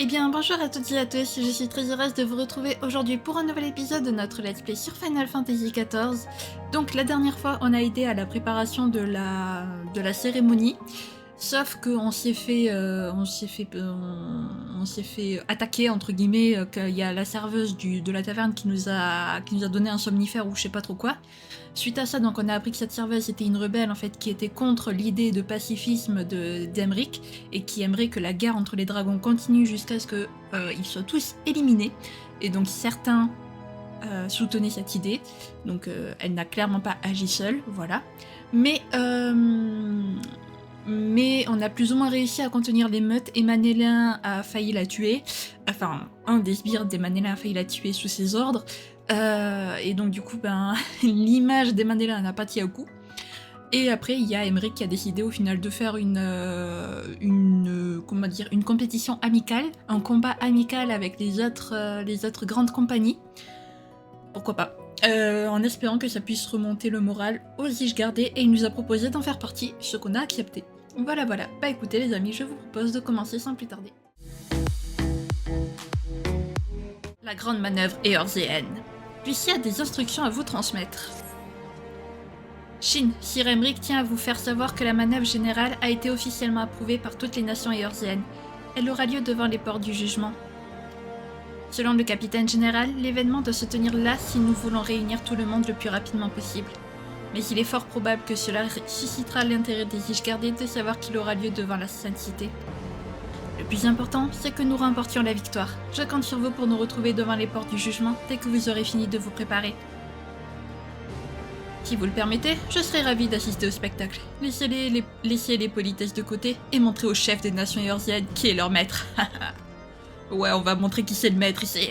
Eh bien bonjour à toutes et à tous, je suis très heureuse de vous retrouver aujourd'hui pour un nouvel épisode de notre let's play sur Final Fantasy XIV. Donc la dernière fois on a aidé à la préparation de la cérémonie, sauf qu'on s'est fait, on s'est fait attaquer entre guillemets, qu'il y a la serveuse de la taverne qui nous a donné un somnifère ou je sais pas trop quoi. Suite à ça, donc, on a appris que cette serveuse était une rebelle en fait qui était contre l'idée de pacifisme d'Emeric et qui aimerait que la guerre entre les dragons continue jusqu'à ce qu'ils soient tous éliminés. Et donc certains soutenaient cette idée. Donc elle n'a clairement pas agi seule, voilà. Mais on a plus ou moins réussi à contenir l'émeute et Manélin a failli la tuer. Enfin, un des sbires des Manélin a failli la tuer sous ses ordres. Et donc du coup, l'image des Manélin n'a pas tenu au coup. Et après, il y a Emeric qui a décidé au final de faire une compétition amicale, un combat amical avec les autres grandes compagnies. Pourquoi pas. En espérant que ça puisse remonter le moral aux Ishgardais, et il nous a proposé d'en faire partie, ce qu'on a accepté. Voilà. Bah écoutez les amis, je vous propose de commencer sans plus tarder. La grande manœuvre éorzéenne. Lucie a des instructions à vous transmettre. Shin, Sir Emeric tient à vous faire savoir que la manœuvre générale a été officiellement approuvée par toutes les nations éorzéennes. Elle aura lieu devant les portes du jugement. Selon le capitaine général, l'événement doit se tenir là si nous voulons réunir tout le monde le plus rapidement possible. Mais il est fort probable que cela suscitera l'intérêt des Ishgardais de savoir qu'il aura lieu devant la Sainte Cité. Le plus important, c'est que nous remportions la victoire. Je compte sur vous pour nous retrouver devant les portes du jugement dès que vous aurez fini de vous préparer. Si vous le permettez, je serai ravie d'assister au spectacle. Laissez les politesses de côté et montrez au chef des nations éorziennes qui est leur maître. Ouais, on va montrer qui c'est le maître ici.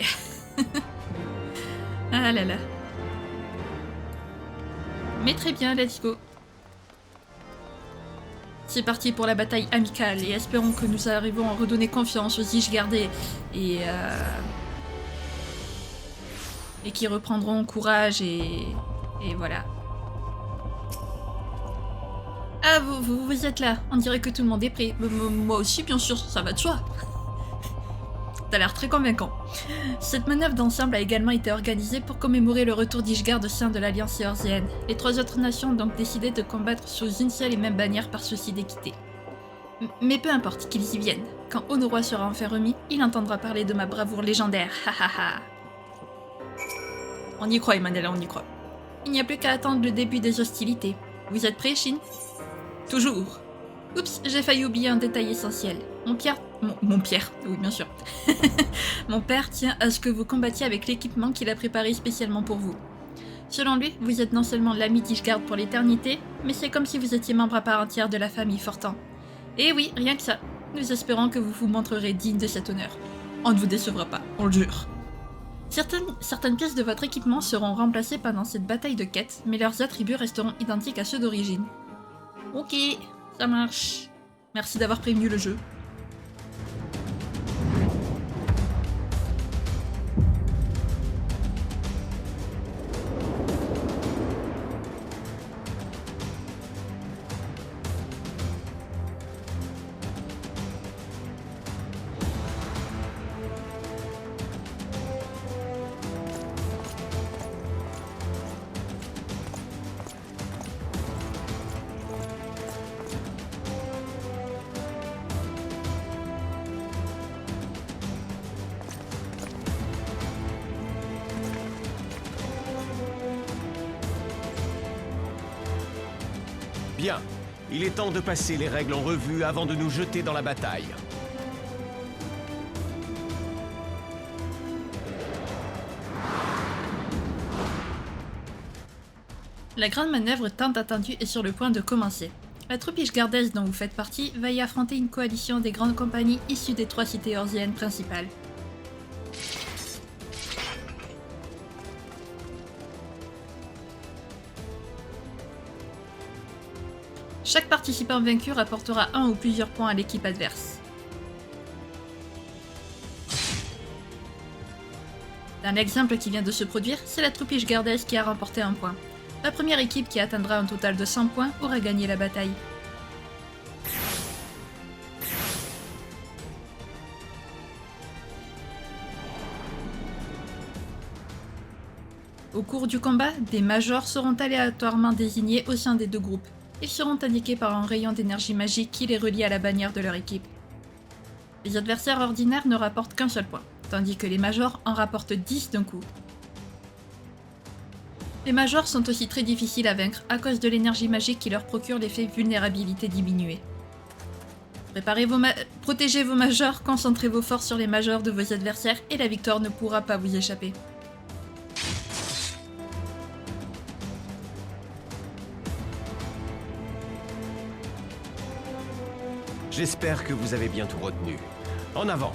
Ah là là. Mais très bien, let's go. C'est parti pour la bataille amicale et espérons que nous arrivons à redonner confiance aux Ishgardais et qui reprendront courage et voilà. Ah, vous êtes là. On dirait que tout le monde est prêt. Moi aussi, bien sûr, ça va de soi. T'as l'air très convaincant. Cette manœuvre d'ensemble a également été organisée pour commémorer le retour d'Ishgard au sein de l'Alliance éorzéenne. Les trois autres nations ont donc décidé de combattre sous une seule et même bannière par souci d'équité. Mais peu importe qu'ils y viennent. Quand Honoroy sera enfin remis, il entendra parler de ma bravoure légendaire. On y croit, Emmanuel, on y croit. Il n'y a plus qu'à attendre le début des hostilités. Vous êtes prêts, Shin ? Toujours. Oups, j'ai failli oublier un détail essentiel. Mon Pierre, oui bien sûr. Mon père tient à ce que vous combattiez avec l'équipement qu'il a préparé spécialement pour vous. Selon lui, vous êtes non seulement l'ami d'Ishgard pour l'éternité, mais c'est comme si vous étiez membre à part entière de la famille Fortan. Et oui, rien que ça. Nous espérons que vous vous montrerez digne de cet honneur. On ne vous décevra pas, on le jure. Certaines pièces de votre équipement seront remplacées pendant cette bataille de quête, mais leurs attributs resteront identiques à ceux d'origine. Ok, ça marche. Merci d'avoir prévenu le jeu. Bien, il est temps de passer les règles en revue avant de nous jeter dans la bataille. La grande manœuvre tant attendue est sur le point de commencer. La troupe ishgardaise dont vous faites partie va y affronter une coalition des grandes compagnies issues des trois cités éorzéennes principales. Chaque participant vaincu rapportera un ou plusieurs points à l'équipe adverse. Dans l'exemple qui vient de se produire, c'est la troupe ishgardaise qui a remporté un point. La première équipe qui atteindra un total de 100 points aura gagné la bataille. Au cours du combat, des majors seront aléatoirement désignés au sein des deux groupes. Ils seront indiqués par un rayon d'énergie magique qui les relie à la bannière de leur équipe. Les adversaires ordinaires ne rapportent qu'un seul point, tandis que les majors en rapportent 10 d'un coup. Les majors sont aussi très difficiles à vaincre à cause de l'énergie magique qui leur procure l'effet vulnérabilité diminuée. Protégez vos majors, concentrez vos forces sur les majors de vos adversaires et la victoire ne pourra pas vous échapper. J'espère que vous avez bien tout retenu. En avant!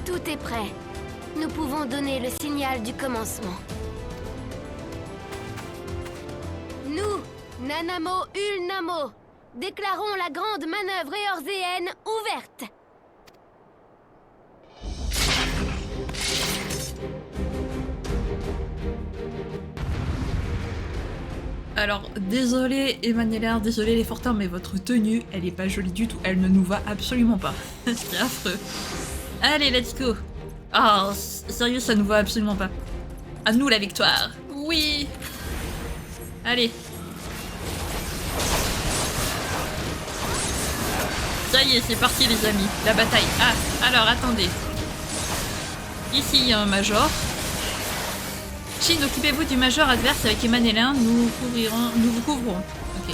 Tout est prêt. Nous pouvons donner le signal du commencement. Nous, Nanamo Ulnamo, déclarons la grande manœuvre éorzéenne ouverte. Alors, désolé Emmanuel, désolé les Fortins, mais votre tenue, elle est pas jolie du tout. Elle ne nous va absolument pas. C'est affreux. Allez, let's go. Oh, sérieux, ça nous va absolument pas. À nous la victoire. Oui. Allez. Ça y est, c'est parti les amis. La bataille. Ah, alors attendez. Ici, il y a un major. Shin, occupez-vous du major adverse avec Emmanuel. Nous vous couvrons. Ok.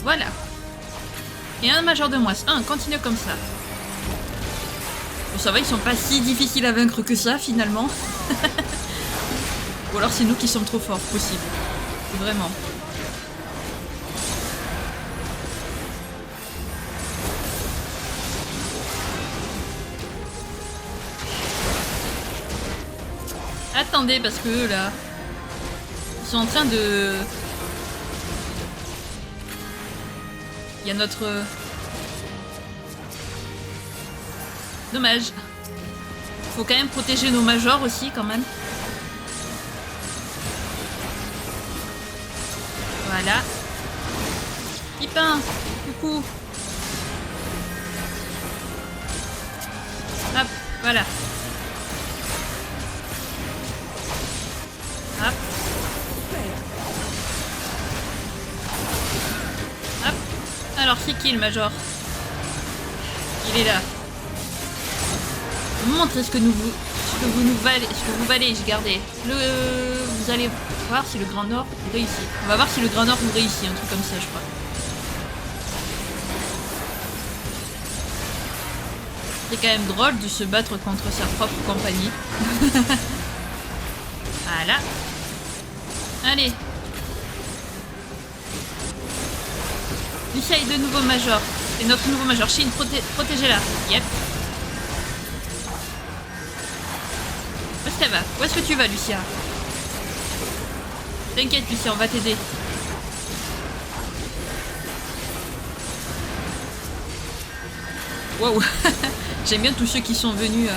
Voilà. Et un major de moins. Continue comme ça. Bon, ça va, ils sont pas si difficiles à vaincre que ça, finalement. Ou alors c'est nous qui sommes trop forts, possible. Vraiment. Attendez, parce que eux, là... Ils sont en train de... Il y a notre... Dommage. Faut quand même protéger nos majors aussi, quand même. Voilà. Pipin, coucou. Hop, voilà. Hop. Hop. Alors, c'est qui le major? Il est là. Montrez ce que vous nous valez, j'ai gardé. Vous allez voir si le Grand Nord vous réussit. On va voir si le Grand Nord vous réussit, un truc comme ça, je crois. C'est quand même drôle de se battre contre sa propre compagnie. Voilà. Allez. Lucia est de nouveau major. Et notre nouveau major, Shin, protégez-la. Yep. Où est-ce qu'elle va? Où est-ce que tu vas, Lucia? T'inquiète, Lucia, on va t'aider. Wow. J'aime bien tous ceux qui sont venus...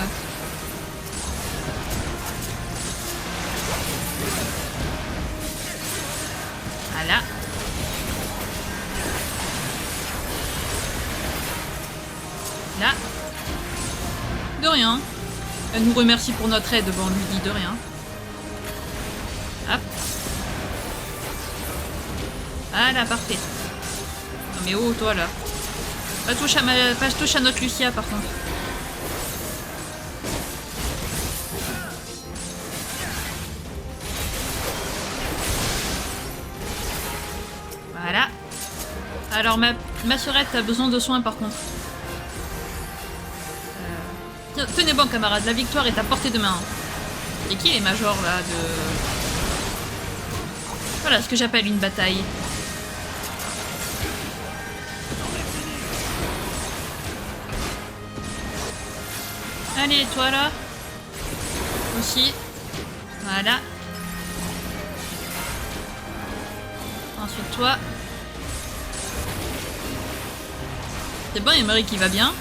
Voilà. Là. De rien. Elle nous remercie pour notre aide. Bon, on lui dit de rien. Hop. Voilà, parfait. Non mais oh, toi là. Pas touche à notre Lucia par contre. Voilà. Alors ma sœurette a besoin de soins par contre. Tenez bon camarades, la victoire est à portée de main. Et qui est major là de... Voilà ce que j'appelle une bataille. Allez, toi là. Aussi. Voilà. Ensuite toi. C'est bon, Emery qui va bien.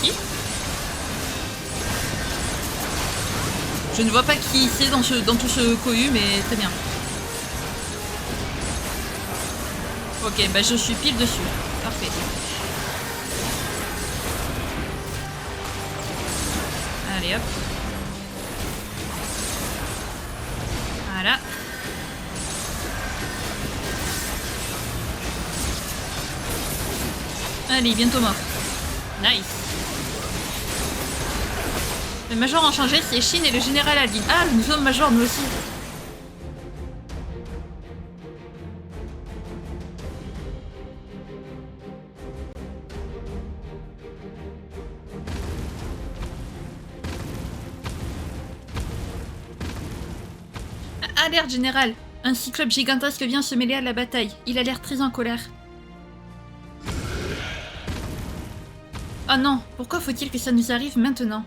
Qui? Je ne vois pas qui c'est dans tout ce cohue, mais très bien. Ok, bah je suis pile dessus. Parfait. Allez hop. Voilà. Allez, bientôt mort. Nice. Le major en changé, c'est Shin et le général Aldin. Ah, nous sommes majors, nous aussi. Alerte, général. Un cyclope gigantesque vient se mêler à la bataille. Il a l'air très en colère. Oh non, pourquoi faut-il que ça nous arrive maintenant?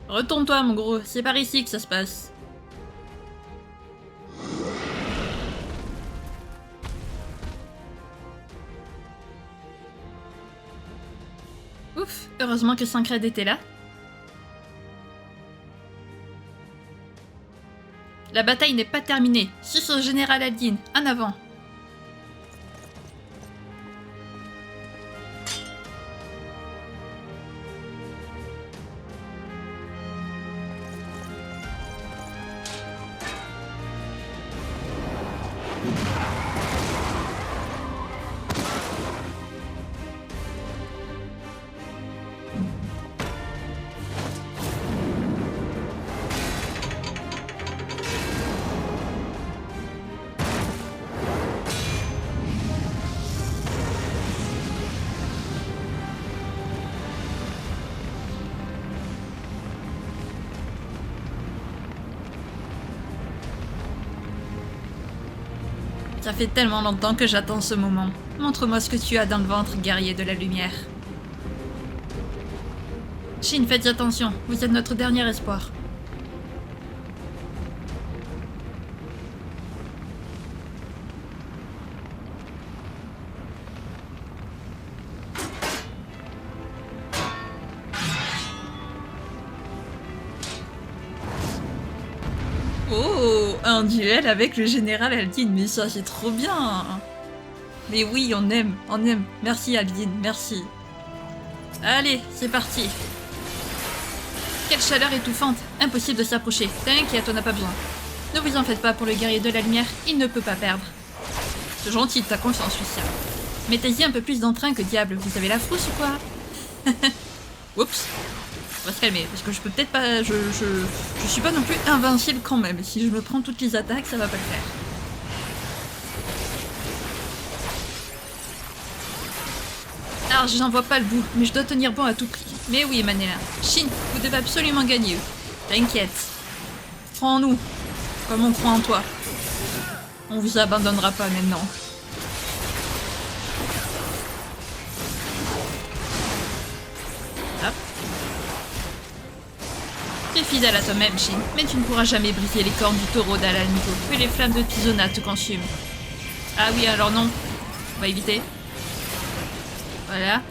Retourne-toi, mon gros, c'est par ici que ça se passe. Ouf, heureusement que Sancred était là. La bataille n'est pas terminée. Suce au général Aldin, en avant. Ça fait tellement longtemps que j'attends ce moment. Montre-moi ce que tu as dans le ventre, guerrier de la lumière. Shin, faites attention, vous êtes notre dernier espoir. Oh, un duel avec le général Aldin, mais ça c'est trop bien. Mais oui, on aime, on aime. Merci Aldin, merci. Allez, c'est parti. Quelle chaleur étouffante, impossible de s'approcher. T'inquiète, on n'a pas besoin. Ne vous en faites pas pour le guerrier de la lumière, il ne peut pas perdre. C'est gentil de ta confiance, Lucien. Mettez-y un peu plus d'entrain que diable, vous avez la frousse ou quoi? Oups. On va se calmer, parce que je peux peut-être pas... Je suis pas non plus invincible quand même. Si je me prends toutes les attaques, ça va pas le faire. Alors, j'en vois pas le bout, mais je dois tenir bon à tout prix. Mais oui, Manela. Shin, vous devez absolument gagner. T'inquiète. Crois en nous, comme on croit en toi. On vous abandonnera pas maintenant. Hop. Tu es fidèle à toi-même, Shin, mais tu ne pourras jamais briser les cornes du taureau d'Alalmito, que les flammes de Tizona te consument. Ah oui, alors non. On va éviter. Voilà.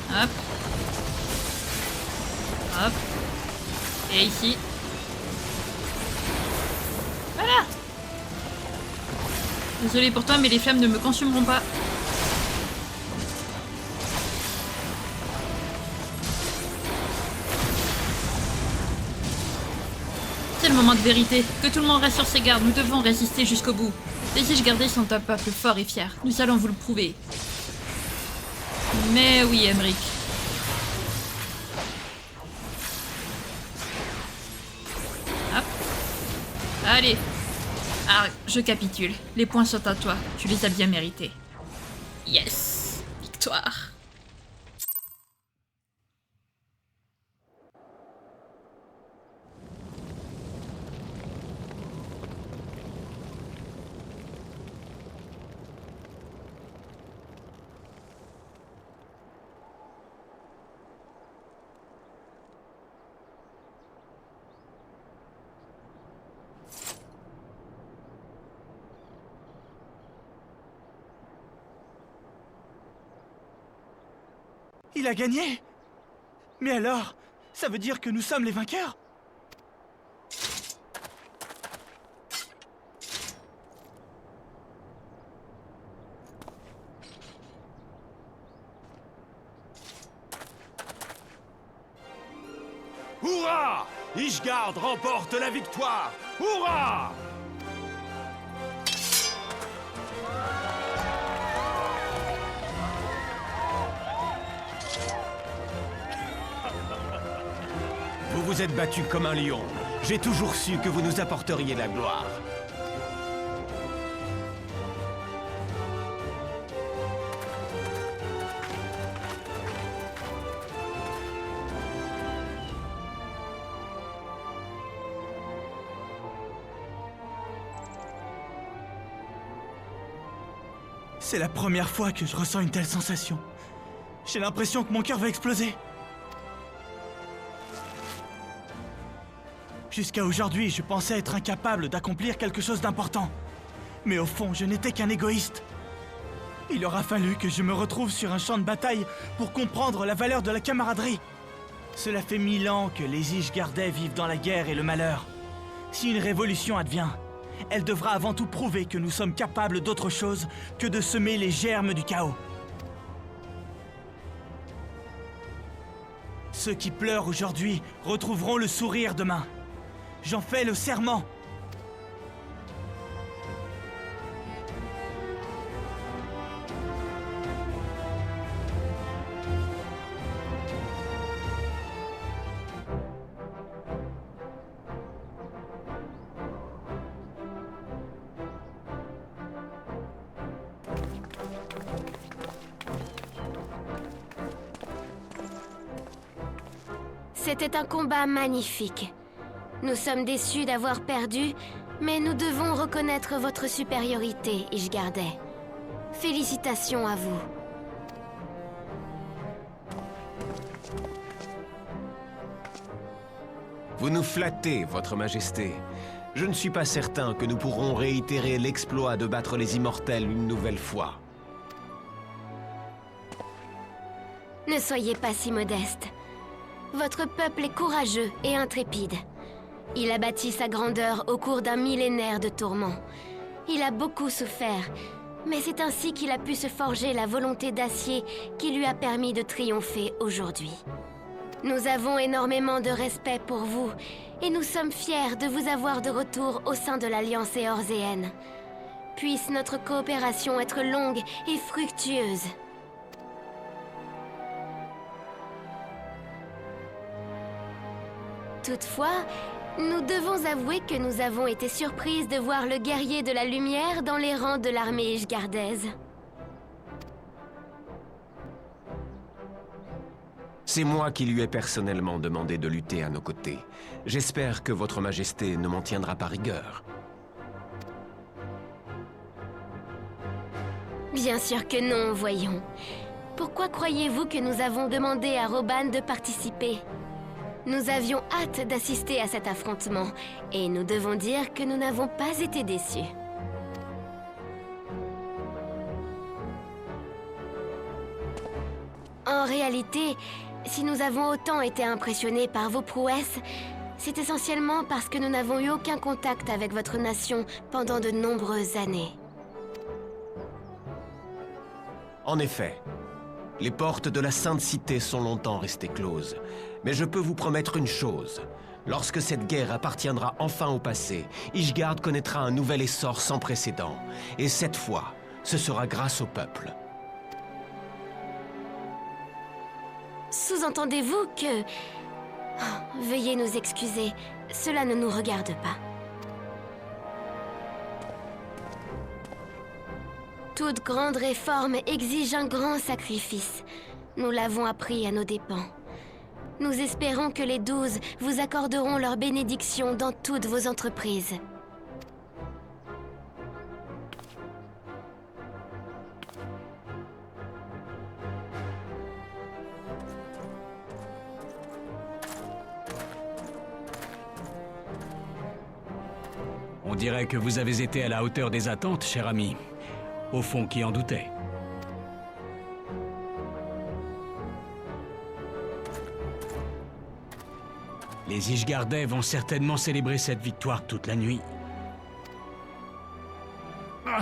Hop. Hop. Et ici. Voilà. Désolé pour toi, mais les flammes ne me consumeront pas. C'est le moment de vérité. Que tout le monde reste sur ses gardes. Nous devons résister jusqu'au bout. Les Ish gardés sont un peuple fort et fier. Nous allons vous le prouver. Mais oui, Emric. Hop. Allez. Ah, je capitule. Les points sont à toi. Tu les as bien mérités. Yes. Victoire. Il a gagné? Mais alors, ça veut dire que nous sommes les vainqueurs? Hurrah! Ishgard remporte la victoire! Hurrah! Vous vous êtes battu comme un lion. J'ai toujours su que vous nous apporteriez la gloire. C'est la première fois que je ressens une telle sensation. J'ai l'impression que mon cœur va exploser. Jusqu'à aujourd'hui, je pensais être incapable d'accomplir quelque chose d'important. Mais au fond, je n'étais qu'un égoïste. Il aura fallu que je me retrouve sur un champ de bataille pour comprendre la valeur de la camaraderie. Cela fait 1000 ans que les Ishgardais vivent dans la guerre et le malheur. Si une révolution advient, elle devra avant tout prouver que nous sommes capables d'autre chose que de semer les germes du chaos. Ceux qui pleurent aujourd'hui retrouveront le sourire demain. J'en fais le serment. C'était un combat magnifique. Nous sommes déçus d'avoir perdu, mais nous devons reconnaître votre supériorité, Ishgardais. Félicitations à vous. Vous nous flattez, Votre Majesté. Je ne suis pas certain que nous pourrons réitérer l'exploit de battre les immortels une nouvelle fois. Ne soyez pas si modeste. Votre peuple est courageux et intrépide. Il a bâti sa grandeur au cours d'un millénaire de tourments. Il a beaucoup souffert, mais c'est ainsi qu'il a pu se forger la volonté d'acier qui lui a permis de triompher aujourd'hui. Nous avons énormément de respect pour vous, et nous sommes fiers de vous avoir de retour au sein de l'Alliance éorzéenne. Puisse notre coopération être longue et fructueuse. Toutefois, nous devons avouer que nous avons été surprises de voir le guerrier de la lumière dans les rangs de l'armée ishgardaise. C'est moi qui lui ai personnellement demandé de lutter à nos côtés. J'espère que Votre Majesté ne m'en tiendra pas rigueur. Bien sûr que non, voyons. Pourquoi croyez-vous que nous avons demandé à Roban de participer ? Nous avions hâte d'assister à cet affrontement, et nous devons dire que nous n'avons pas été déçus. En réalité, si nous avons autant été impressionnés par vos prouesses, c'est essentiellement parce que nous n'avons eu aucun contact avec votre nation pendant de nombreuses années. En effet, les portes de la Sainte Cité sont longtemps restées closes. Mais je peux vous promettre une chose. Lorsque cette guerre appartiendra enfin au passé, Ishgard connaîtra un nouvel essor sans précédent. Et cette fois, ce sera grâce au peuple. Sous-entendez-vous que... Oh, veuillez nous excuser, cela ne nous regarde pas. Toute grande réforme exige un grand sacrifice. Nous l'avons appris à nos dépens. Nous espérons que les 12 vous accorderont leur bénédiction dans toutes vos entreprises. On dirait que vous avez été à la hauteur des attentes, cher ami. Au fond, qui en doutait? Les Ishgardais vont certainement célébrer cette victoire toute la nuit. Ah.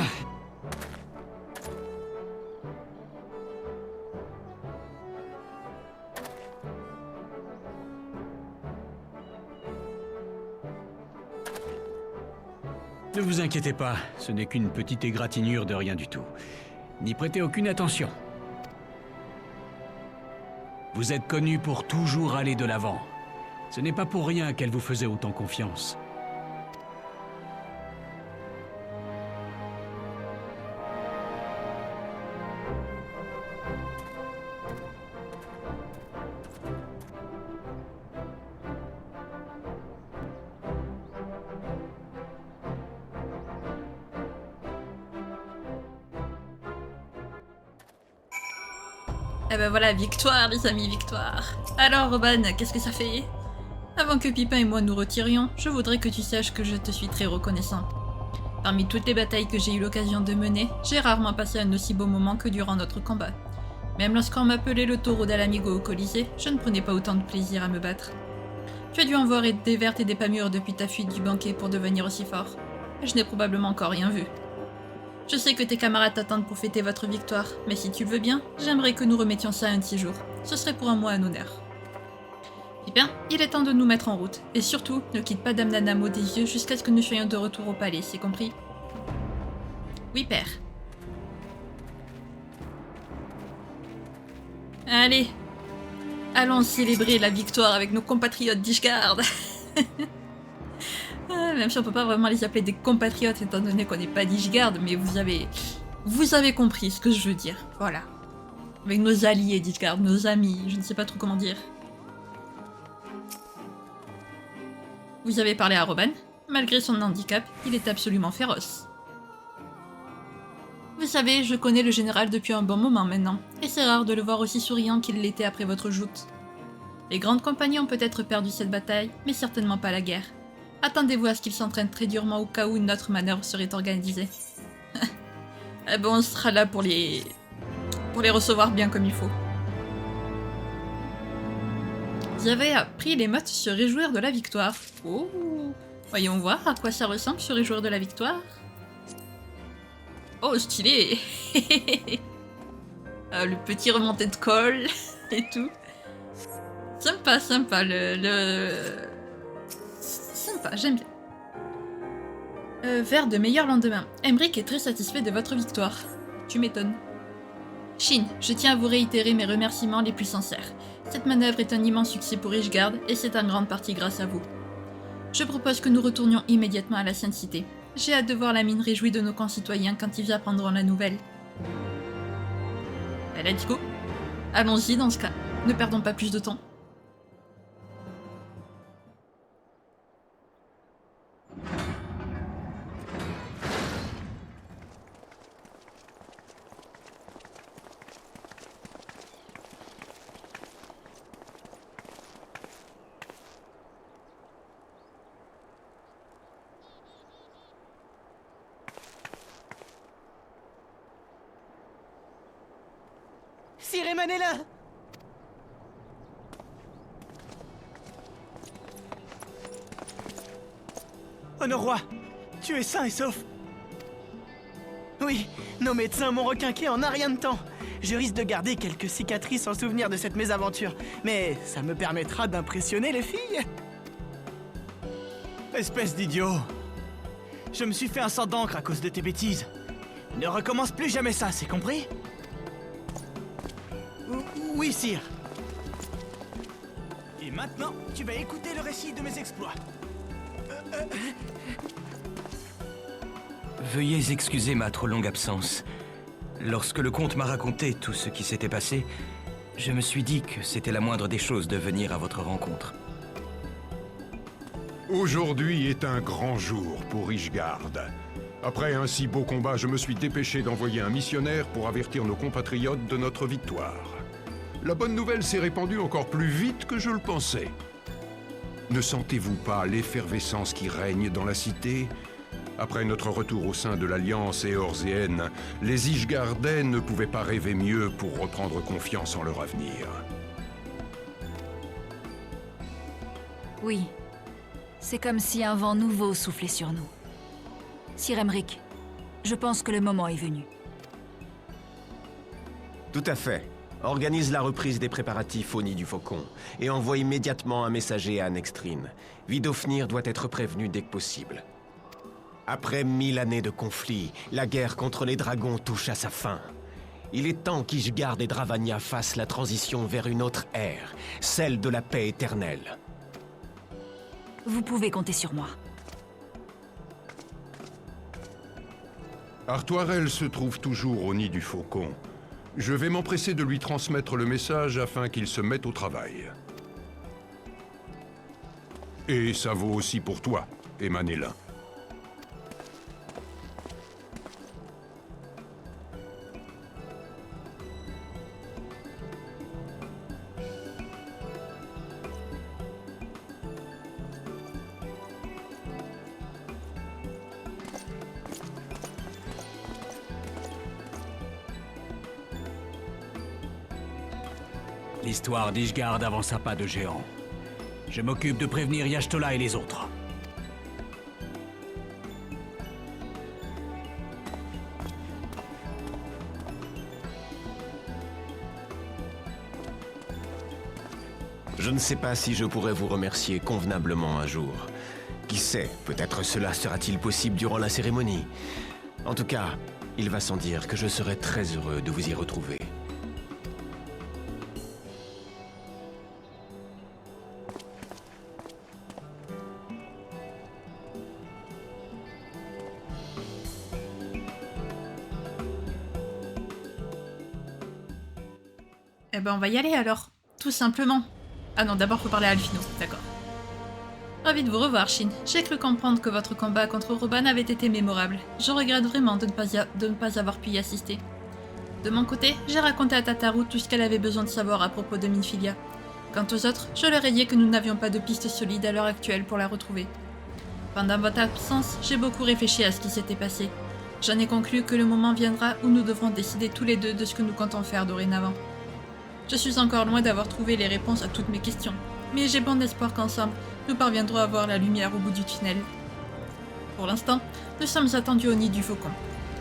Ne vous inquiétez pas, ce n'est qu'une petite égratignure de rien du tout. N'y prêtez aucune attention. Vous êtes connu pour toujours aller de l'avant. Ce n'est pas pour rien qu'elle vous faisait autant confiance. Eh ben voilà, victoire les amis, victoire. Alors Robin, qu'est-ce que ça fait? Avant que Pipin et moi nous retirions, je voudrais que tu saches que je te suis très reconnaissant. Parmi toutes les batailles que j'ai eu l'occasion de mener, j'ai rarement passé un aussi beau moment que durant notre combat. Même lorsqu'on m'appelait le taureau d'Alamigo au Colisée, je ne prenais pas autant de plaisir à me battre. Tu as dû en voir des vertes et des pas mûres depuis ta fuite du banquet pour devenir aussi fort. Je n'ai probablement encore rien vu. Je sais que tes camarades t'attendent pour fêter votre victoire, mais si tu le veux bien, j'aimerais que nous remettions ça un de ces jours. Ce serait pour moi un honneur. Eh bien, il est temps de nous mettre en route, et surtout, ne quitte pas Dame Nanamo des yeux jusqu'à ce que nous soyons de retour au palais, c'est compris? Oui, père. Allez, allons célébrer la victoire avec nos compatriotes d'Ishgard. Même si on peut pas vraiment les appeler des compatriotes étant donné qu'on n'est pas d'Ishgard, mais vous avez compris ce que je veux dire, voilà. Avec nos alliés d'Ishgard, nos amis, je ne sais pas trop comment dire. Vous avez parlé à Robin, malgré son handicap, il est absolument féroce. Vous savez, je connais le général depuis un bon moment maintenant, et c'est rare de le voir aussi souriant qu'il l'était après votre joute. Les grandes compagnies ont peut-être perdu cette bataille, mais certainement pas la guerre. Attendez-vous à ce qu'ils s'entraînent très durement au cas où notre manœuvre serait organisée. Eh ben, on sera là pour les recevoir bien comme il faut. Vous avez appris les mottes se réjouir de la victoire. Oh, voyons voir à quoi ça ressemble se réjouir de la victoire. Oh, stylé. Le petit remonté de colle et tout. Sympa, sympa, Sympa, j'aime bien. Vers de meilleurs lendemains. Emric est très satisfait de votre victoire. Tu m'étonnes. Shin, je tiens à vous réitérer mes remerciements les plus sincères. Cette manœuvre est un immense succès pour Ishgard, et c'est en grande partie grâce à vous. Je propose que nous retournions immédiatement à la Sainte Cité. J'ai hâte de voir la mine réjouie de nos concitoyens quand ils apprendront la nouvelle. Let's go. Allons-y dans ce cas. Ne perdons pas plus de temps. Sir Emanella! Honneur roi, tu es sain et sauf. Oui, nos médecins m'ont requinqué en un rien de temps. Je risque de garder quelques cicatrices en souvenir de cette mésaventure, mais ça me permettra d'impressionner les filles. Espèce d'idiot. Je me suis fait un sang d'encre à cause de tes bêtises. Ne recommence plus jamais ça, c'est compris? Oui, sire. Et maintenant, tu vas écouter le récit de mes exploits. Veuillez excuser ma trop longue absence. Lorsque le comte m'a raconté tout ce qui s'était passé, je me suis dit que c'était la moindre des choses de venir à votre rencontre. Aujourd'hui est un grand jour pour Ishgard. Après un si beau combat, je me suis dépêché d'envoyer un missionnaire pour avertir nos compatriotes de notre victoire. La bonne nouvelle s'est répandue encore plus vite que je le pensais. Ne sentez-vous pas l'effervescence qui règne dans la cité ? Après notre retour au sein de l'Alliance éorséenne, les Ishgardais ne pouvaient pas rêver mieux pour reprendre confiance en leur avenir. Oui. C'est comme si un vent nouveau soufflait sur nous. Sir Emric, je pense que le moment est venu. Tout à fait. Organise la reprise des préparatifs au nid du Faucon et envoie immédiatement un messager à Nextrine. Vidofnir doit être prévenu dès que possible. Après 1000 années de conflit, la guerre contre les dragons touche à sa fin. Il est temps qu'Ishgard et Dravania fassent la transition vers une autre ère, celle de la paix éternelle. Vous pouvez compter sur moi. Artoirel se trouve toujours au nid du Faucon. Je vais m'empresser de lui transmettre le message afin qu'il se mette au travail. Et ça vaut aussi pour toi, Emanella. L'histoire d'Ishgard avance à pas de géant. Je m'occupe de prévenir Y'ashtola et les autres. Je ne sais pas si je pourrais vous remercier convenablement un jour. Qui sait, peut-être cela sera-t-il possible durant la cérémonie. En tout cas, il va sans dire que je serai très heureux de vous y retrouver. Eh ben on va y aller alors, tout simplement. Ah non, d'abord faut parler à Alphino, d'accord. Ravi de vous revoir, Shin. J'ai cru comprendre que votre combat contre Roban avait été mémorable. Je regrette vraiment de ne pas avoir pu y assister. De mon côté, j'ai raconté à Tataru tout ce qu'elle avait besoin de savoir à propos de Minfilia. Quant aux autres, je leur ai dit que nous n'avions pas de piste solide à l'heure actuelle pour la retrouver. Pendant votre absence, j'ai beaucoup réfléchi à ce qui s'était passé. J'en ai conclu que le moment viendra où nous devrons décider tous les deux de ce que nous comptons faire dorénavant. Je suis encore loin d'avoir trouvé les réponses à toutes mes questions, mais j'ai bon espoir qu'ensemble, nous parviendrons à voir la lumière au bout du tunnel. Pour l'instant, nous sommes attendus au nid du Faucon.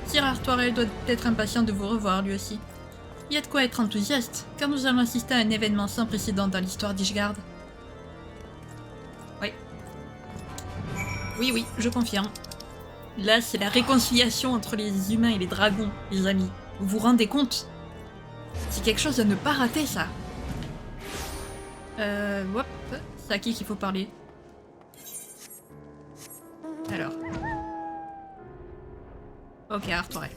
Sir Artoirel doit être impatient de vous revoir lui aussi. Il y a de quoi être enthousiaste, car nous allons assister à un événement sans précédent dans l'histoire d'Ishgard. Oui. Oui, je confirme. Là, c'est la réconciliation entre les humains et les dragons, les amis. Vous vous rendez compte ? C'est quelque chose à ne pas rater, ça. Hop, c'est à qui qu'il faut parler? Alors. Ok, Artoirel.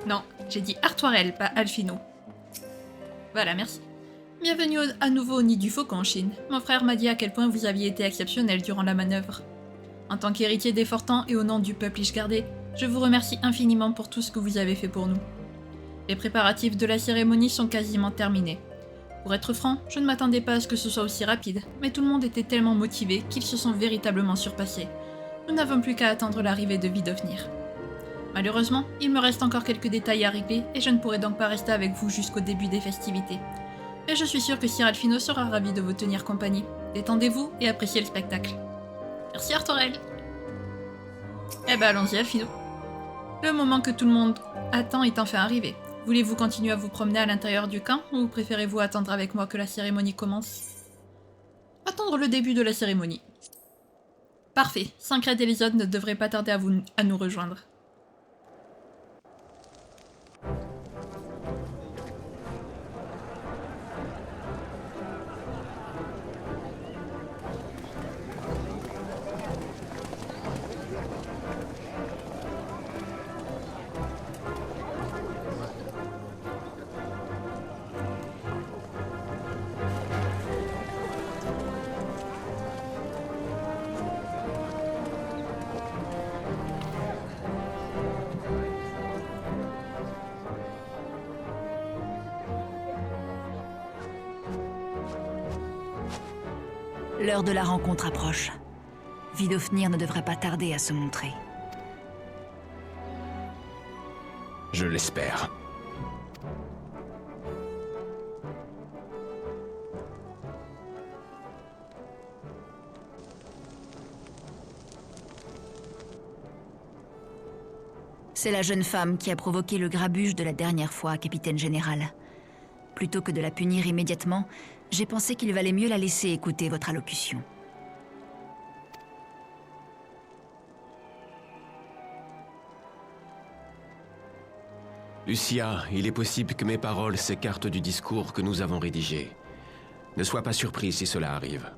Non, j'ai dit Artoirel, pas Alphino. Voilà, merci. Bienvenue à nouveau au nid du Faucon, Shin. Mon frère m'a dit à quel point vous aviez été exceptionnel durant la manœuvre. En tant qu'héritier des Fortans et au nom du peuple ishgardais, je vous remercie infiniment pour tout ce que vous avez fait pour nous. Les préparatifs de la cérémonie sont quasiment terminés. Pour être franc, je ne m'attendais pas à ce que ce soit aussi rapide, mais tout le monde était tellement motivé qu'ils se sont véritablement surpassés. Nous n'avons plus qu'à attendre l'arrivée de Vidofnir. Malheureusement, il me reste encore quelques détails à régler et je ne pourrai donc pas rester avec vous jusqu'au début des festivités. Mais je suis sûre que Sir Alphino sera ravi de vous tenir compagnie. Détendez-vous et appréciez le spectacle. Merci Artoirel. Eh ben allons-y Alphino. Le moment que tout le monde attend est enfin arrivé. Voulez-vous continuer à vous promener à l'intérieur du camp ou préférez-vous attendre avec moi que la cérémonie commence? Attendre le début de la cérémonie. Parfait, Sancred et les autres ne devraient pas tarder à nous rejoindre. L'heure de la rencontre approche. Vidofnir ne devrait pas tarder à se montrer. Je l'espère. C'est la jeune femme qui a provoqué le grabuge de la dernière fois, capitaine général. Plutôt que de la punir immédiatement, j'ai pensé qu'il valait mieux la laisser écouter votre allocution. Lucia, il est possible que mes paroles s'écartent du discours que nous avons rédigé. Ne sois pas surpris si cela arrive.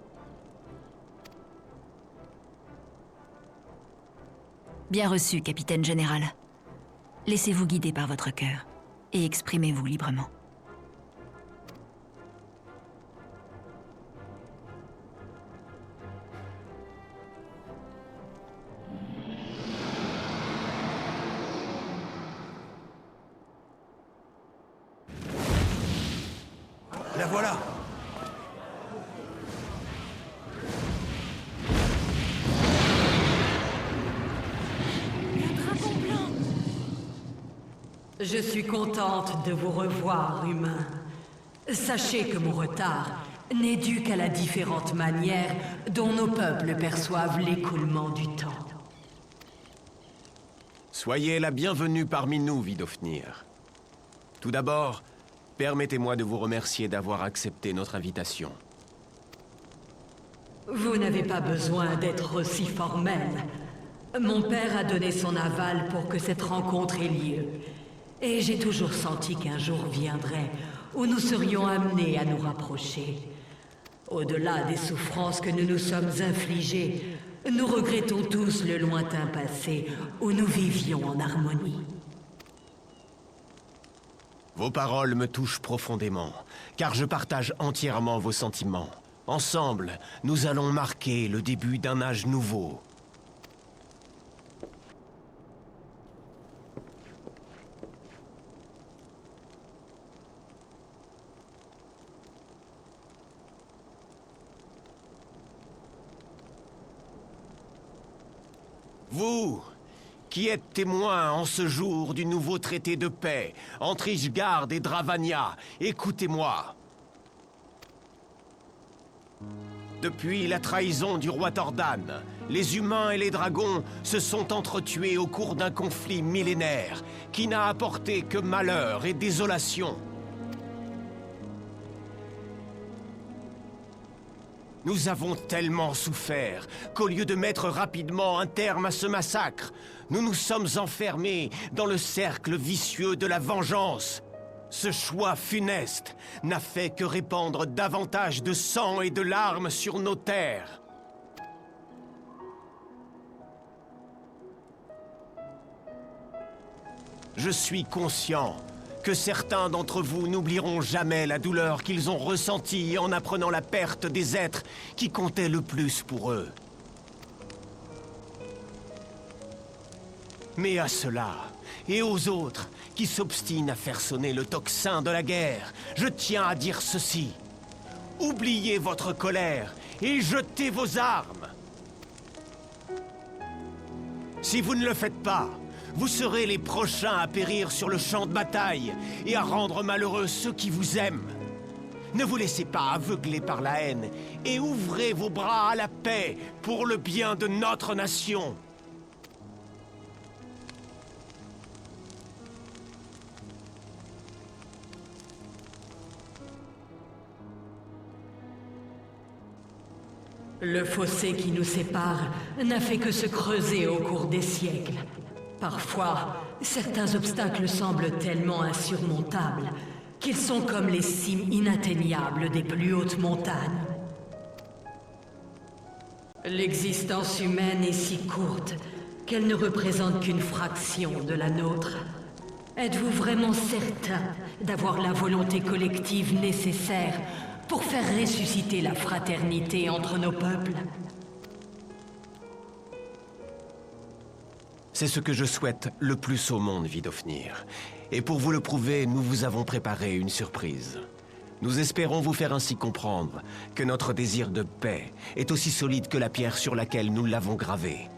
Bien reçu, capitaine général. Laissez-vous guider par votre cœur et exprimez-vous librement. La voilà! Je suis contente de vous revoir, humains. Sachez que mon retard n'est dû qu'à la différente manière dont nos peuples perçoivent l'écoulement du temps. Soyez la bienvenue parmi nous, Vidofnir. Tout d'abord, permettez-moi de vous remercier d'avoir accepté notre invitation. Vous n'avez pas besoin d'être aussi formel. Mon père a donné son aval pour que cette rencontre ait lieu. Et j'ai toujours senti qu'un jour viendrait où nous serions amenés à nous rapprocher. Au-delà des souffrances que nous nous sommes infligées, nous regrettons tous le lointain passé où nous vivions en harmonie. Vos paroles me touchent profondément, car je partage entièrement vos sentiments. Ensemble, nous allons marquer le début d'un âge nouveau. Vous, qui êtes témoin en ce jour du nouveau traité de paix entre Ishgard et Dravania, écoutez-moi. Depuis la trahison du roi Tordan, les humains et les dragons se sont entretués au cours d'un conflit millénaire qui n'a apporté que malheur et désolation. Nous avons tellement souffert qu'au lieu de mettre rapidement un terme à ce massacre, nous nous sommes enfermés dans le cercle vicieux de la vengeance. Ce choix funeste n'a fait que répandre davantage de sang et de larmes sur nos terres. Je suis conscient que certains d'entre vous n'oublieront jamais la douleur qu'ils ont ressentie en apprenant la perte des êtres qui comptaient le plus pour eux. Mais à ceux-là, et aux autres qui s'obstinent à faire sonner le tocsin de la guerre, je tiens à dire ceci. Oubliez votre colère et jetez vos armes. Si vous ne le faites pas, vous serez les prochains à périr sur le champ de bataille et à rendre malheureux ceux qui vous aiment. Ne vous laissez pas aveugler par la haine et ouvrez vos bras à la paix pour le bien de notre nation. Le fossé qui nous sépare n'a fait que se creuser au cours des siècles. Parfois, certains obstacles semblent tellement insurmontables qu'ils sont comme les cimes inatteignables des plus hautes montagnes. L'existence humaine est si courte qu'elle ne représente qu'une fraction de la nôtre. Êtes-vous vraiment certain d'avoir la volonté collective nécessaire pour faire ressusciter la fraternité entre nos peuples ? C'est ce que je souhaite le plus au monde, Vidofnir. Et pour vous le prouver, nous vous avons préparé une surprise. Nous espérons vous faire ainsi comprendre que notre désir de paix est aussi solide que la pierre sur laquelle nous l'avons gravé.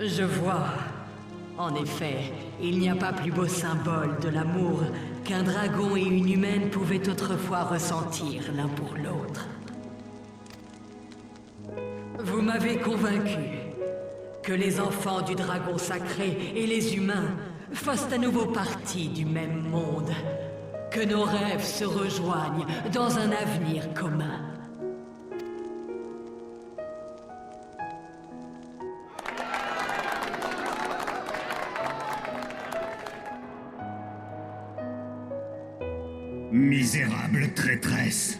Je vois. En effet, il n'y a pas plus beau symbole de l'amour qu'un dragon et une humaine pouvaient autrefois ressentir l'un pour l'autre. Vous m'avez convaincu que les enfants du dragon sacré et les humains fassent à nouveau partie du même monde. Que nos rêves se rejoignent dans un avenir commun. Misérable traîtresse!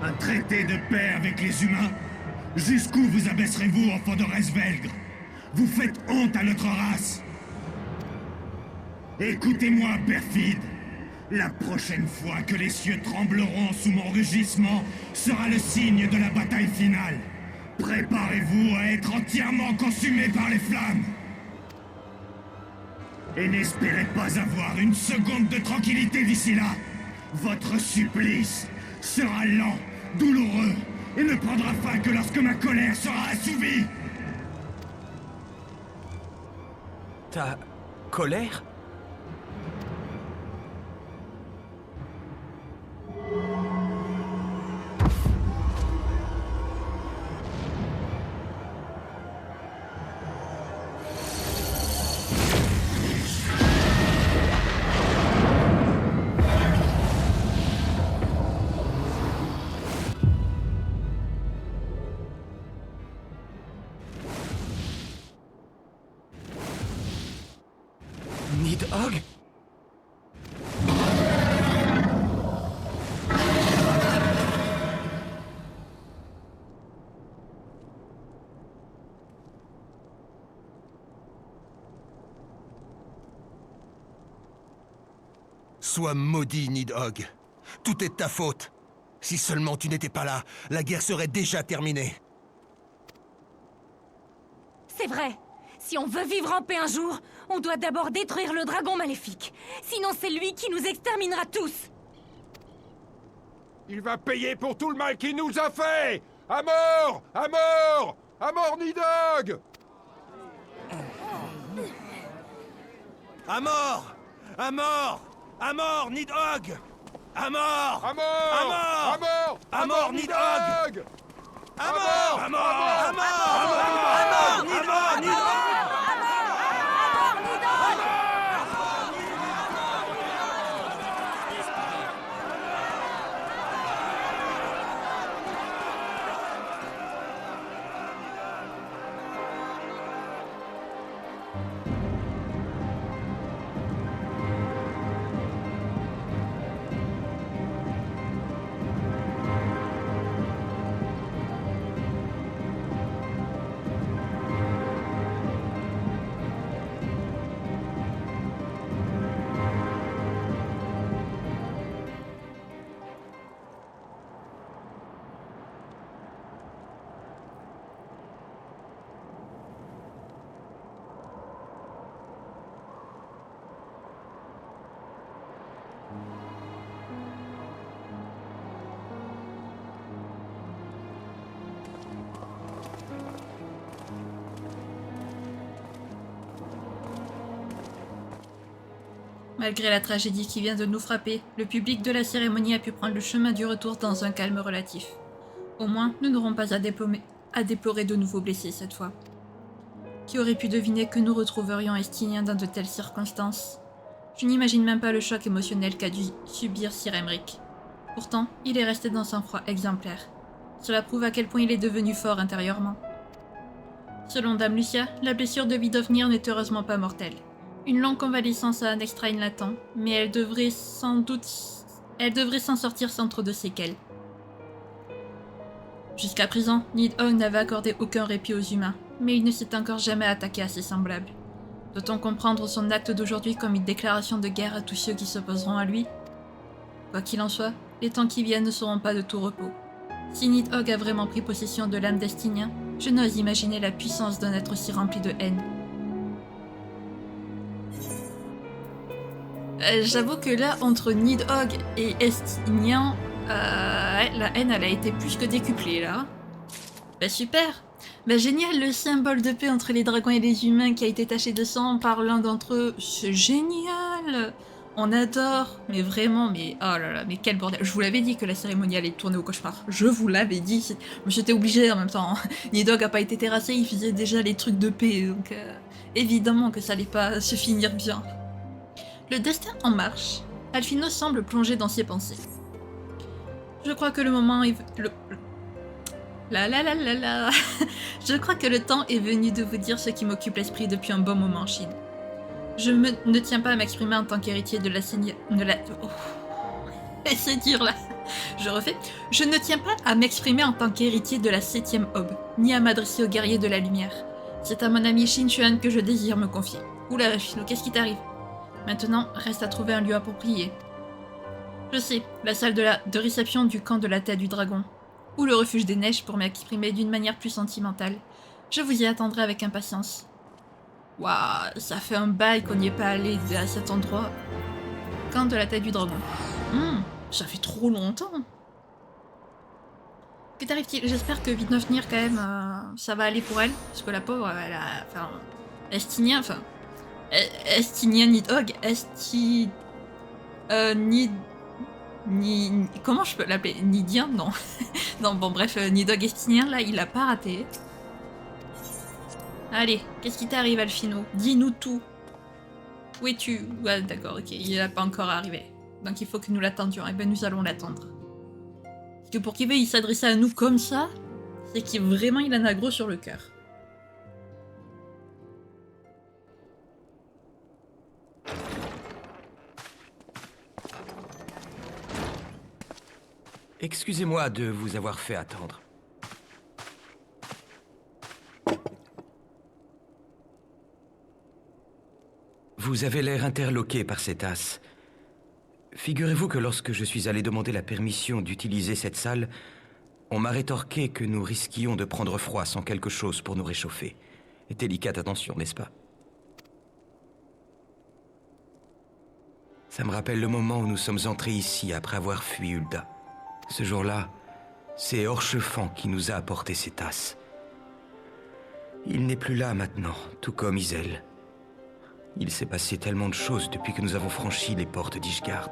Un traité de paix avec les humains? Jusqu'où vous abaisserez-vous, enfants de Resvelgr? Vous faites honte à notre race! Écoutez-moi, perfide! La prochaine fois que les cieux trembleront sous mon rugissement sera le signe de la bataille finale. Préparez-vous à être entièrement consumés par les flammes! Et n'espérez pas avoir une seconde de tranquillité d'ici là! Votre supplice sera lent, douloureux, et ne prendra fin que lorsque ma colère sera assouvie! Ta colère? Nidhogg? Sois maudit, Nidhogg. Tout est de ta faute. Si seulement tu n'étais pas là, la guerre serait déjà terminée. C'est vrai. Si on veut vivre en paix un jour, on doit d'abord détruire le dragon maléfique. Sinon c'est lui qui nous exterminera tous. Il va payer pour tout le mal qu'il nous a fait! À mort! À mort! À mort, Nidhogg! À mort! À mort! À mort, Nidhogg! À mort! À mort! À mort! À mort! À mort, Nidhogg! À mort! À mort! À mort! À mort! À mort, Nidhogg! Malgré la tragédie qui vient de nous frapper, le public de la cérémonie a pu prendre le chemin du retour dans un calme relatif. Au moins, nous n'aurons pas à déplorer de nouveaux blessés cette fois. Qui aurait pu deviner que nous retrouverions Estinien dans de telles circonstances? Je n'imagine même pas le choc émotionnel qu'a dû subir Sir Emric. Pourtant, il est resté dans un froid exemplaire. Cela prouve à quel point il est devenu fort intérieurement. Selon Dame Lucia, la blessure de Vidofnir n'est heureusement pas mortelle. Une longue convalescence à Annextrain l'attend, mais elle devrait s'en sortir sans trop de séquelles. Jusqu'à présent, Nidhogg n'avait accordé aucun répit aux humains, mais il ne s'est encore jamais attaqué à ses semblables. Doit-on comprendre son acte d'aujourd'hui comme une déclaration de guerre à tous ceux qui s'opposeront à lui? Quoi qu'il en soit, les temps qui viennent ne seront pas de tout repos. Si Nidhogg a vraiment pris possession de l'âme d'Estinien, je n'ose imaginer la puissance d'un être si rempli de haine. J'avoue que là, entre Nidhogg et Estinien, la haine elle a été plus que décuplée là. Bah super. Bah génial, le symbole de paix entre les dragons et les humains qui a été taché de sang par l'un d'entre eux. C'est génial. On adore. Mais vraiment, mais oh là là, mais quel bordel. Je vous l'avais dit que la cérémonie allait tourner au cauchemar. Je vous l'avais dit. Mais j'étais obligée en même temps. Nidhogg a pas été terrassé, il faisait déjà les trucs de paix. Donc évidemment que ça allait pas se finir bien. Le destin en marche. Alphino semble plongé dans ses pensées. Je crois que le moment est... Je crois que le temps est venu de vous dire ce qui m'occupe l'esprit depuis un bon moment, Shin. Ne tiens pas à m'exprimer en tant qu'héritier de la seigneurie... Oh. Et c'est dur là. Je refais. Je ne tiens pas à m'exprimer en tant qu'héritier de la 7e aube, ni à m'adresser aux guerriers de la lumière. C'est à mon ami Shin Chuan que je désire me confier. Oula, Alphino, qu'est-ce qui t'arrive? Maintenant, reste à trouver un lieu approprié. Je sais, la salle de réception du camp de la tête du dragon. Ou le refuge des neiges pour m'exprimer d'une manière plus sentimentale. Je vous y attendrai avec impatience. Waouh, ça fait un bail qu'on n'y est pas allé à cet endroit. Camp de la tête du dragon. Ça fait trop longtemps. Que t'arrive-t-il? J'espère que Vidofnir quand même, ça va aller pour elle. Parce que la pauvre, elle a... Enfin... Estinien, enfin... Estinien Nidhogg, comment je peux l'appeler? Nidien? Non. Non, bon bref, Nidhogg Estinien, là, il a pas raté. Allez, qu'est-ce qui t'arrive, Alphino? Dis-nous tout. Où es-tu? Ouais, d'accord, ok, il n'est pas encore arrivé. Donc il faut que nous l'attendions. Eh ben, nous allons l'attendre. Parce que pour qu'il veuille s'adresser à nous comme ça, c'est qu'il vraiment il en a gros sur le cœur. Excusez-moi de vous avoir fait attendre. Vous avez l'air interloqué par ces tasses. Figurez-vous que lorsque je suis allé demander la permission d'utiliser cette salle, on m'a rétorqué que nous risquions de prendre froid sans quelque chose pour nous réchauffer. Et délicate attention, n'est-ce pas? Ça me rappelle le moment où nous sommes entrés ici après avoir fui Ul'dah. Ce jour-là, c'est Orchefant qui nous a apporté ces tasses. Il n'est plus là maintenant, tout comme Isel. Il s'est passé tellement de choses depuis que nous avons franchi les portes d'Ishgard.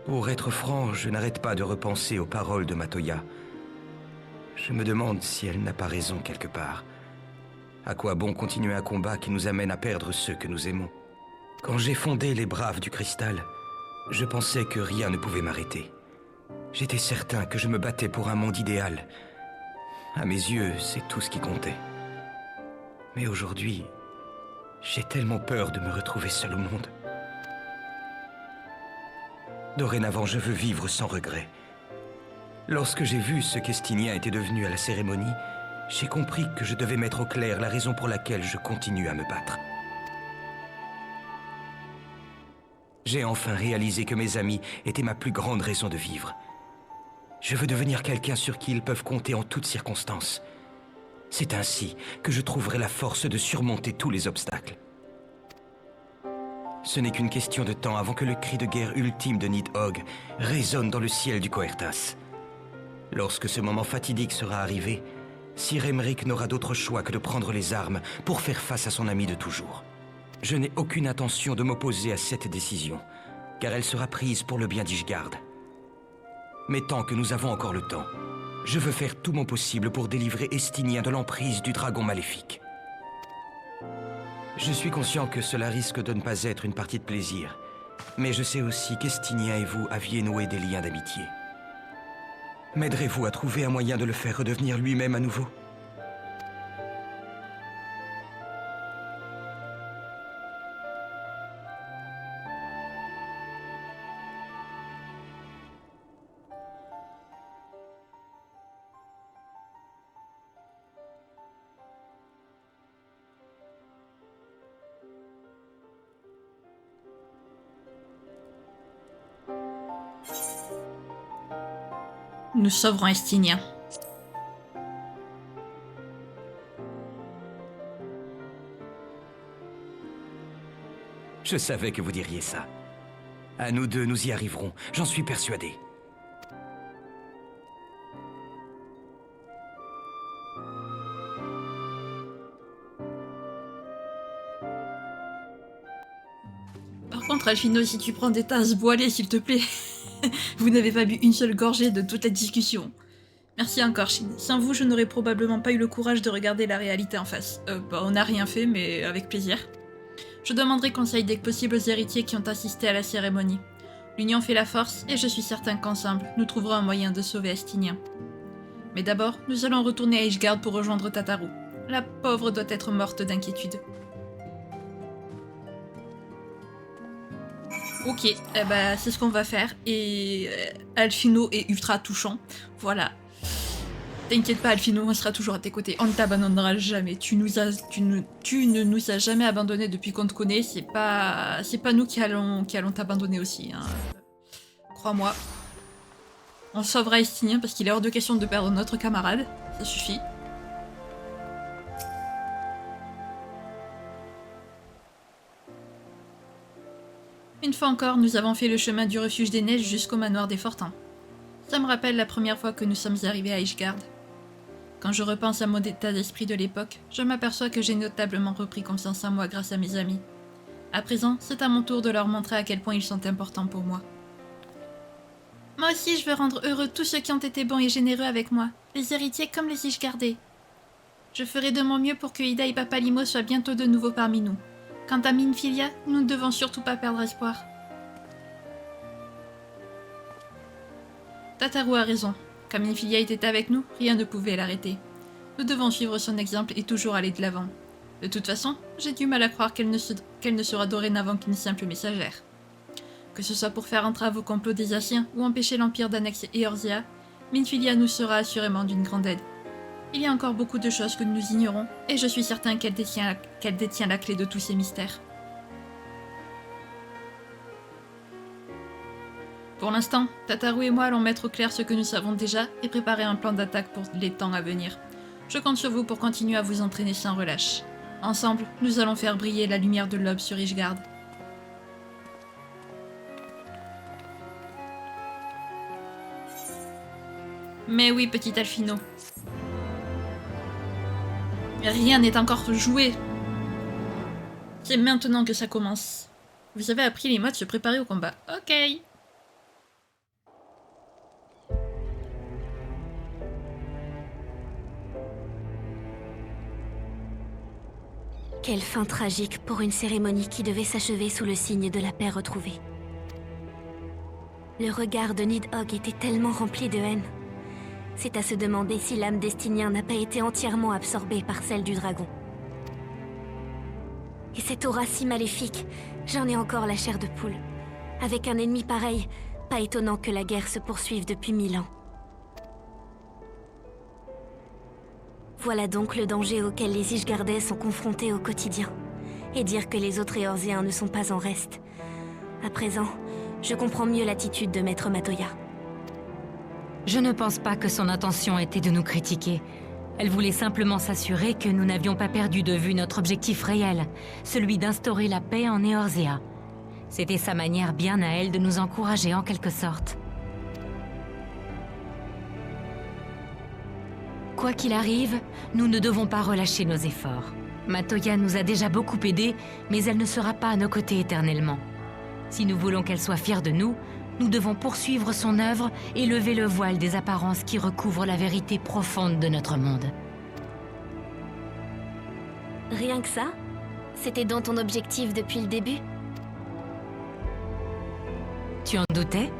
Pour être franc, je n'arrête pas de repenser aux paroles de Matoya. Je me demande si elle n'a pas raison quelque part. À quoi bon continuer un combat qui nous amène à perdre ceux que nous aimons? Quand j'ai fondé les Braves du Cristal, je pensais que rien ne pouvait m'arrêter. J'étais certain que je me battais pour un monde idéal. À mes yeux, c'est tout ce qui comptait. Mais aujourd'hui, j'ai tellement peur de me retrouver seul au monde. Dorénavant, je veux vivre sans regret. Lorsque j'ai vu ce qu'Estinien était devenu à la cérémonie, j'ai compris que je devais mettre au clair la raison pour laquelle je continue à me battre. J'ai enfin réalisé que mes amis étaient ma plus grande raison de vivre. Je veux devenir quelqu'un sur qui ils peuvent compter en toutes circonstances. C'est ainsi que je trouverai la force de surmonter tous les obstacles. Ce n'est qu'une question de temps avant que le cri de guerre ultime de Nidhogg résonne dans le ciel du Coertas. Lorsque ce moment fatidique sera arrivé, Sir Emeric n'aura d'autre choix que de prendre les armes pour faire face à son ami de toujours. Je n'ai aucune intention de m'opposer à cette décision, car elle sera prise pour le bien d'Ishgard. Mais tant que nous avons encore le temps, je veux faire tout mon possible pour délivrer Estinien de l'emprise du dragon maléfique. Je suis conscient que cela risque de ne pas être une partie de plaisir, mais je sais aussi qu'Estinien et vous aviez noué des liens d'amitié. M'aiderez-vous à trouver un moyen de le faire redevenir lui-même à nouveau ? Nous sauverons Estinien. Je savais que vous diriez ça. À nous deux, nous y arriverons, j'en suis persuadé. Par contre, Alphino, si tu prends des tasses boilées, s'il te plaît. Vous n'avez pas bu une seule gorgée de toute la discussion. Merci encore, Shin. Sans vous, je n'aurais probablement pas eu le courage de regarder la réalité en face. On n'a rien fait, mais avec plaisir. Je demanderai conseil dès que possible aux héritiers qui ont assisté à la cérémonie. L'union fait la force, et je suis certain qu'ensemble, nous trouverons un moyen de sauver Estinien. Mais d'abord, nous allons retourner à Ishgard pour rejoindre Tataru. La pauvre doit être morte d'inquiétude. Ok, eh ben, c'est ce qu'on va faire, et Alphino est ultra touchant, voilà. T'inquiète pas Alphino, on sera toujours à tes côtés, on ne t'abandonnera jamais, tu ne nous as jamais abandonnés depuis qu'on te connaît, c'est pas nous qui allons t'abandonner aussi, hein. Crois-moi. On sauvera Estinien parce qu'il est hors de question de perdre notre camarade, ça suffit. Une fois encore, nous avons fait le chemin du refuge des neiges jusqu'au manoir des Fortins. Ça me rappelle la première fois que nous sommes arrivés à Ishgard. Quand je repense à mon état d'esprit de l'époque, je m'aperçois que j'ai notablement repris confiance en moi grâce à mes amis. À présent, c'est à mon tour de leur montrer à quel point ils sont importants pour moi. Moi aussi, je veux rendre heureux tous ceux qui ont été bons et généreux avec moi, les héritiers comme les Ishgardais. Je ferai de mon mieux pour que Ida et Papalimo soient bientôt de nouveau parmi nous. Quant à Minfilia, nous ne devons surtout pas perdre espoir. Tataru a raison. Quand Minfilia était avec nous, rien ne pouvait l'arrêter. Nous devons suivre son exemple et toujours aller de l'avant. De toute façon, j'ai du mal à croire qu'elle ne sera dorénavant qu'une simple messagère. Que ce soit pour faire entrave au complot des Asiens ou empêcher l'Empire d'annexer Eorzea, Minfilia nous sera assurément d'une grande aide. Il y a encore beaucoup de choses que nous ignorons, et je suis certain qu'elle détient la clé de tous ces mystères. Pour l'instant, Tataru et moi allons mettre au clair ce que nous savons déjà et préparer un plan d'attaque pour les temps à venir. Je compte sur vous pour continuer à vous entraîner sans relâche. Ensemble, nous allons faire briller la lumière de l'aube sur Ishgard. Mais oui, petit Alphino. Rien n'est encore joué. C'est maintenant que ça commence. Vous avez appris les modes se préparer au combat. Ok. Quelle fin tragique pour une cérémonie qui devait s'achever sous le signe de la paix retrouvée. Le regard de Nidhogg était tellement rempli de haine. C'est à se demander si l'âme d'Estinien n'a pas été entièrement absorbée par celle du dragon. Et cette aura si maléfique, j'en ai encore la chair de poule. Avec un ennemi pareil, pas étonnant que la guerre se poursuive depuis 1000 ans. Voilà donc le danger auquel les Ishgardais sont confrontés au quotidien. Et dire que les autres Eorzéens ne sont pas en reste. À présent, je comprends mieux l'attitude de Maître Matoya. Je ne pense pas que son intention était de nous critiquer. Elle voulait simplement s'assurer que nous n'avions pas perdu de vue notre objectif réel, celui d'instaurer la paix en Eorzea. C'était sa manière bien à elle de nous encourager en quelque sorte. Quoi qu'il arrive, nous ne devons pas relâcher nos efforts. Matoya nous a déjà beaucoup aidés, mais elle ne sera pas à nos côtés éternellement. Si nous voulons qu'elle soit fière de nous, nous devons poursuivre son œuvre et lever le voile des apparences qui recouvrent la vérité profonde de notre monde. Rien que ça? C'était dans ton objectif depuis le début? Tu en doutais?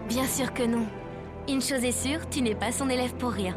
Bien sûr que non. Une chose est sûre, tu n'es pas son élève pour rien.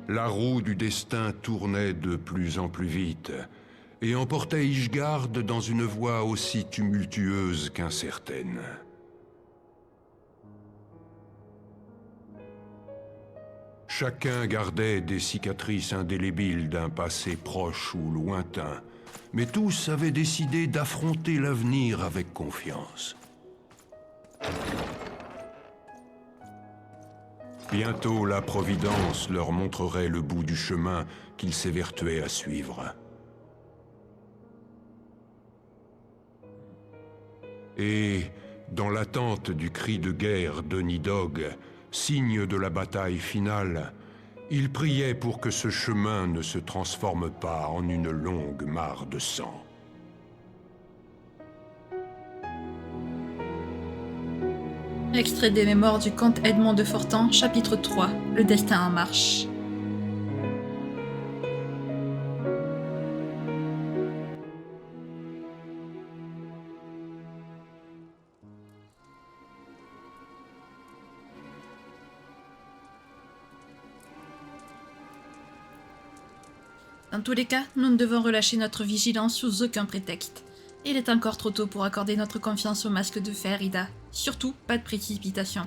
La roue du destin tournait de plus en plus vite et emportait Ishgard dans une voie aussi tumultueuse qu'incertaine. Chacun gardait des cicatrices indélébiles d'un passé proche ou lointain, mais tous avaient décidé d'affronter l'avenir avec confiance. Bientôt, la Providence leur montrerait le bout du chemin qu'ils s'évertuaient à suivre. Et, dans l'attente du cri de guerre de Nidhogg, signe de la bataille finale, ils priaient pour que ce chemin ne se transforme pas en une longue mare de sang. Extrait des mémoires du comte Edmond de Fortan, chapitre 3, Le destin en marche. Dans tous les cas, nous ne devons relâcher notre vigilance sous aucun prétexte. Il est encore trop tôt pour accorder notre confiance au masque de fer, Ida. Surtout, pas de précipitation.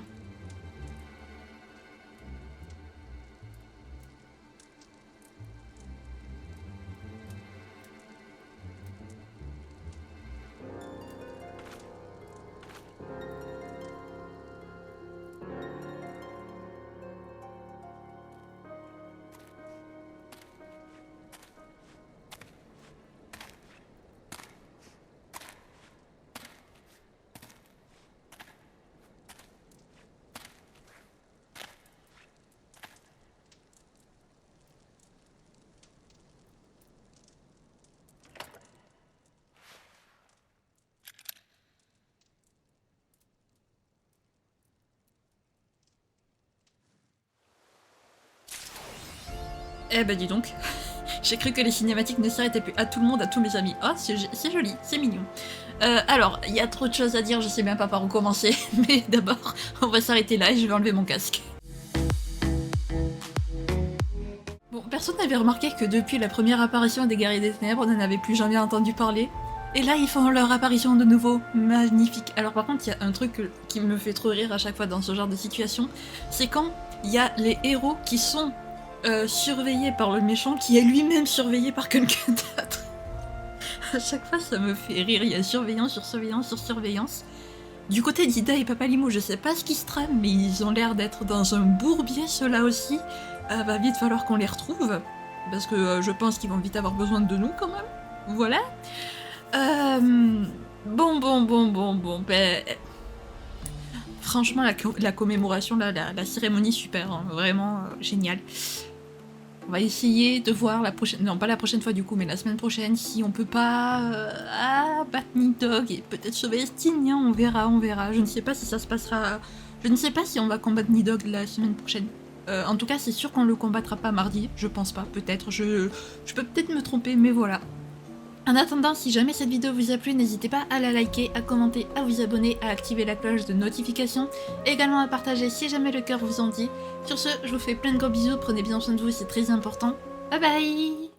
Eh ben dis donc, j'ai cru que les cinématiques ne s'arrêtaient plus à tout le monde, à tous mes amis. Oh, c'est joli, c'est mignon. Alors, il y a trop de choses à dire, je sais même pas par où commencer, mais d'abord, on va s'arrêter là et je vais enlever mon casque. Bon, personne n'avait remarqué que depuis la première apparition des Guerriers des Ténèbres, on n'en avait plus jamais entendu parler. Et là, ils font leur apparition de nouveau. Magnifique. Alors par contre, il y a un truc qui me fait trop rire à chaque fois dans ce genre de situation, c'est quand il y a les héros qui sont surveillé par le méchant qui est lui-même surveillé par quelqu'un d'autre. À chaque fois ça me fait rire, il y a surveillance sur surveillance sur surveillance. Du côté d'Ida et Papalymo, je sais pas ce qui se trame, mais ils ont l'air d'être dans un bourbier ceux-là aussi. Va vite falloir qu'on les retrouve, parce que je pense qu'ils vont vite avoir besoin de nous quand même. Voilà. Bon, ben... Franchement, la commémoration, la cérémonie, super, hein, vraiment génial. On va essayer de voir la prochaine... Non, pas la prochaine fois du coup, mais la semaine prochaine, si on peut pas battre Nidhogg et peut-être sauver Estinien, on verra. Je ne sais pas si ça se passera... Je ne sais pas si on va combattre Nidhogg la semaine prochaine. En tout cas, c'est sûr qu'on le combattra pas mardi, je pense pas, peut-être. Je peux peut-être me tromper, mais voilà. En attendant, si jamais cette vidéo vous a plu, n'hésitez pas à la liker, à commenter, à vous abonner, à activer la cloche de notification, et également à partager si jamais le cœur vous en dit. Sur ce, je vous fais plein de gros bisous, prenez bien soin de vous, c'est très important. Bye bye!